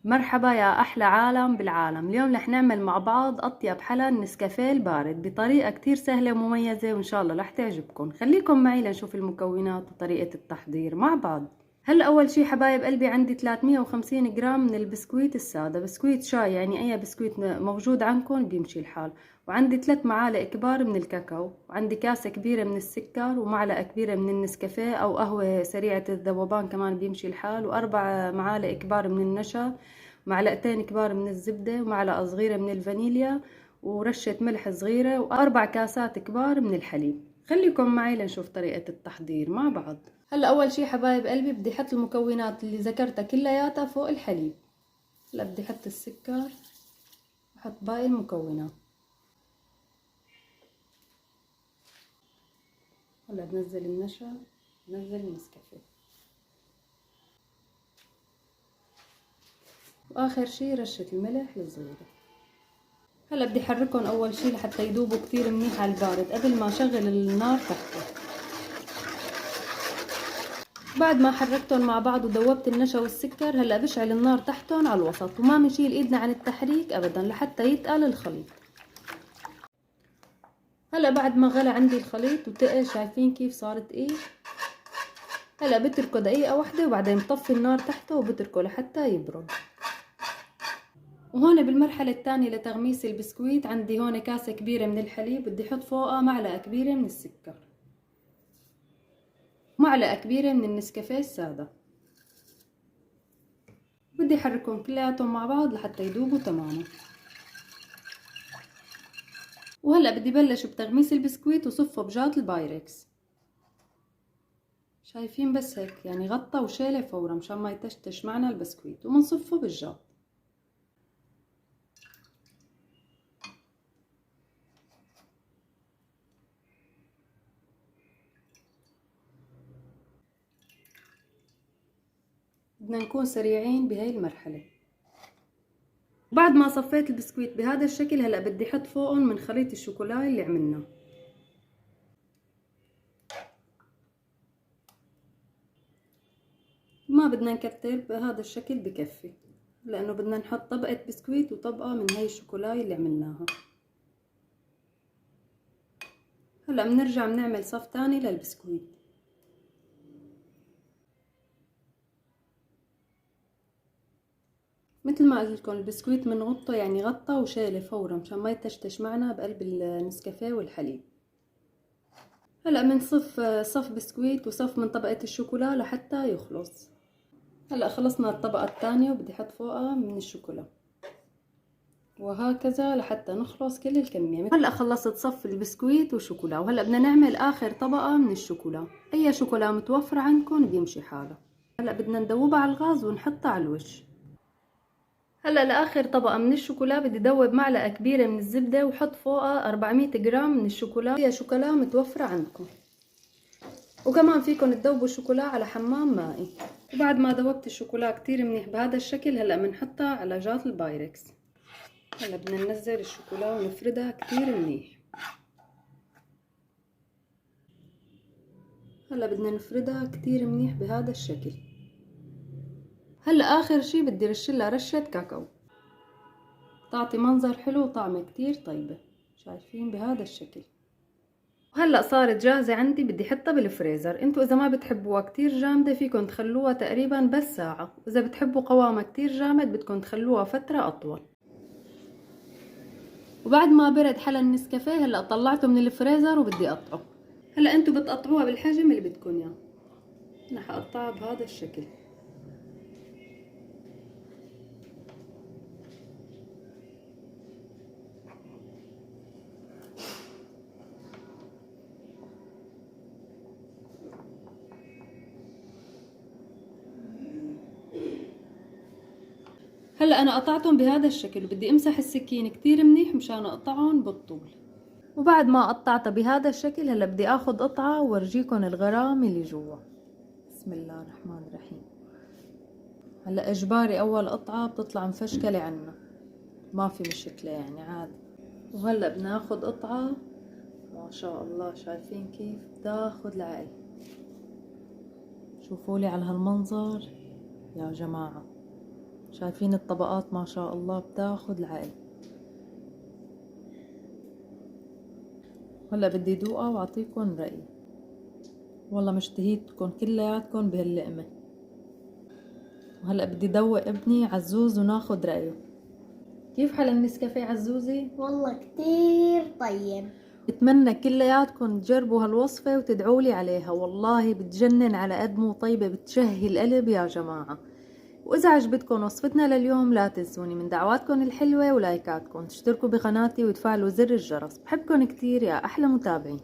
مرحبا يا أحلى عالم بالعالم. اليوم رح نعمل مع بعض أطيب حلا النسكافيه البارد بطريقة كتير سهلة ومميزة، وإن شاء الله رح تعجبكم. خليكم معي لنشوف المكونات وطريقة التحضير مع بعض. هلا أول شي حبايب قلبي عندي 350 جرام من البسكويت السادة، بسكويت شاي يعني أي بسكويت موجود عندكم بيمشي الحال. وعندي 3 معالق كبار من الكاكاو، وعندي كاسة كبيرة من السكر، ومعلقة كبيرة من النسكافيه أو قهوة سريعة الذوبان كمان بيمشي الحال، وأربع معالق كبار من النشا، معلقتين كبار من الزبدة، ومعلقة صغيرة من الفانيليا، ورشة ملح صغيرة، وأربع كاسات كبار من الحليب. خليكم معي لنشوف طريقة التحضير مع بعض. هلا أول شي حبايب قلبي بدي أحط المكونات اللي ذكرتها كلياتها فوق الحليب. هلا بدي أحط السكر، أحط باقي المكونات. هلا بنزل النشا، بنزل النسكافيه، وآخر شي رشة الملح الصغيرة. هلا بدي احركهم اول شي لحتى يذوبوا كتير منيح على البارد قبل ما اشغل النار تحته. بعد ما حركتهم مع بعض وذوبت النشا والسكر، هلا بشعل النار تحتهم على الوسط، وما بنشيل ايدنا عن التحريك ابدا لحتى يتقل الخليط. هلا بعد ما غلى عندي الخليط وتقل، شايفين كيف صارت ايه؟ هلا بتركه دقيقة واحدة وبعدين بطفي النار تحته وبتركه لحتى يبرد. وهون بالمرحلة الثانية لتغميس البسكويت عندي هون كاسة كبيرة من الحليب، بدي احط فوقها معلقة كبيرة من السكر، معلقة كبيرة من النسكافيه السادة. بدي احركهم كلياتهم مع بعض لحتى يذوبوا تماما. وهلا بدي بلش بتغميس البسكويت وصفه بجات البايركس. شايفين بس هيك يعني غطى وشاله فورا مشان ما يتشتش معنا البسكويت، ومنصفه بالجات. بدنا نكون سريعين بهاي المرحلة. بعد ما صفيت البسكويت بهذا الشكل، هلا بدي احط فوقهم من خليط الشوكولا اللي عملناه. ما بدنا نكتر، بهذا الشكل بكفي، لانه بدنا نحط طبقة بسكويت وطبقة من هاي الشوكولا اللي عملناها. هلا بنرجع بنعمل صف تاني للبسكويت. مثل ما قلت لكم البسكويت بنغطه يعني غطى وشاله فورا مشان ما يتشتش معنا بقلب النسكافيه والحليب. هلا بنصف صف بسكويت وصف من طبقة الشوكولا لحتى يخلص. هلا خلصنا الطبقة الثانية وبدي احط فوقها من الشوكولا، وهكذا لحتى نخلص كل الكمية. هلا خلصت صف البسكويت والشوكولا، وهلا بدنا نعمل اخر طبقة من الشوكولا. اي شوكولا متوفرة عندكم بيمشي حالها. هلا بدنا ندوبها على الغاز ونحطها على الوش. هلا لاخر طبقة من الشوكولا بدي دوب معلقة كبيرة من الزبدة وحط فوقها 400 جرام من الشوكولا. هي شوكولا متوفرة عندكم، وكمان فيكم تذوبوا الشوكولا على حمام مائي. وبعد ما ذوبت الشوكولا كتير منيح بهذا الشكل، هلا بنحطها على جات البايركس. هلا بدنا ننزل الشوكولا ونفردها كتير منيح. هلا بدنا نفردها كتير منيح بهذا الشكل. هلا اخر شي بدي رشلها رشة كاكاو تعطي منظر حلو وطعمة كتير طيبة. شايفين بهذا الشكل. وهلا صارت جاهزة عندي، بدي احطها بالفريزر. انتو اذا ما بتحبوها كتير جامدة فيكن تخلوها تقريبا بس ساعة، واذا بتحبوا قوامها كتير جامد بدكن تخلوها فترة اطول. وبعد ما برد حلا النسكافيه، هلا طلعته من الفريزر وبدي اقطعه. هلا انتو بتقطعوها بالحجم اللي بدكن اياه. انا حقطعها بهذا الشكل. هلا انا قطعتهم بهذا الشكل، وبدي امسح السكين كتير منيح مشان اقطعهم بالطول. وبعد ما قطعتها بهذا الشكل، هلا بدي اخذ قطعة وورجيكم الغرام اللي جوا. بسم الله الرحمن الرحيم. هلا اجباري اول قطعة بتطلع مفشكلة عنا، ما في مشكلة يعني عادي. وهلا بناخد قطعة. ما شاء الله شايفين كيف بتاخد العقل. شوفوا لي على هالمنظر يا جماعة، شايفين الطبقات ما شاء الله بتاخد العقل. هلا بدي دوقها واعطيكم رأيي. والله مشتهيتكم كلياتكم بهاللقمة. وهلا بدي دوق ابني عزوز وناخد رأيه. كيف حلا النسكافيه عزوزي؟ والله كتير طيب. بتمنى كلياتكم تجربوا هالوصفة وتدعولي عليها، والله بتجنن على قد مو طيبة، بتشهي القلب يا جماعة. وإذا عجبتكم وصفتنا لليوم لا تنسوني من دعواتكم الحلوة ولايكاتكم، تشتركوا بقناتي وتفعلوا زر الجرس. بحبكم كتير يا أحلى متابعين.